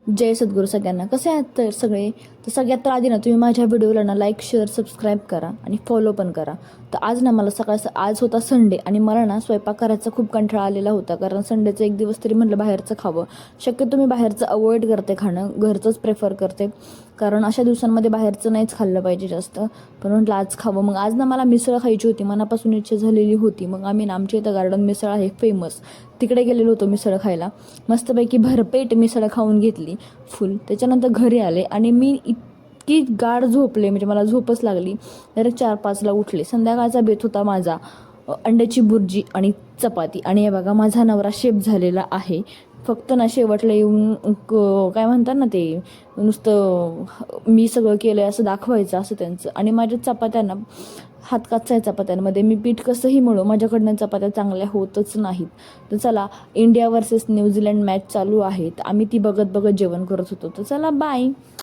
जय सद्गुरू सगळ्यांना. कसे आहात तर सगळे? तर सगळ्यात तर आधी ना तुम्ही माझ्या व्हिडिओला ना लाईक शेअर सबस्क्राईब करा आणि फॉलो पण करा. तर आज ना मला आज होता संडे आणि मला ना स्वयंपाक करायचा खूप कंटाळा आलेला होता, कारण संडेचं एक दिवस तरी म्हटलं बाहेरचं खावं. शक्यतो मी बाहेरचं अवॉइड करते खाणं, घरचंच प्रेफर करते, कारण अशा दिवसांमध्ये बाहेरचं नाहीच खाल्लं पाहिजे जास्त. पण म्हटलं आज खावं. मग आज ना मला मिसळ खायची होती, मनापासून इच्छा झालेली होती. मग आम्ही ना आमच्या इथं गार्डन मिसळ आहे फेमस, तिकडे गेलेलो होतो मिसळ खायला. मस्तपैकी भरपेट मिसळ खाऊन घेतली फुल. त्याच्यानंतर घरी आले आणि मी इतकी गाढ झोपले, म्हणजे मला झोपच लागली. डायरेक्ट 4-5ला उठले. संध्याकाळचा बेत होता माझा अंड्याची बुर्जी आणि चपाती. आणि हे बघा माझा नवरा शेफ झालेला आहे. फक्त ना शेवटला येऊन काय म्हणतात ना, ते नुसतं मी सगळं केलं आहे असं दाखवायचं असं त्यांचं. आणि माझ्या चपात्यांना हात कच्चा आहे चपात्यांमध्ये. मी पीठ कसंही म्हणू, माझ्याकडनं चपात्या चांगल्या होतच नाहीत. तर चला, इंडिया वर्सेस न्यूझीलंड मॅच चालू आहे, तर आम्ही ती बघत बघत जेवण करत होतो. तर चला बाय.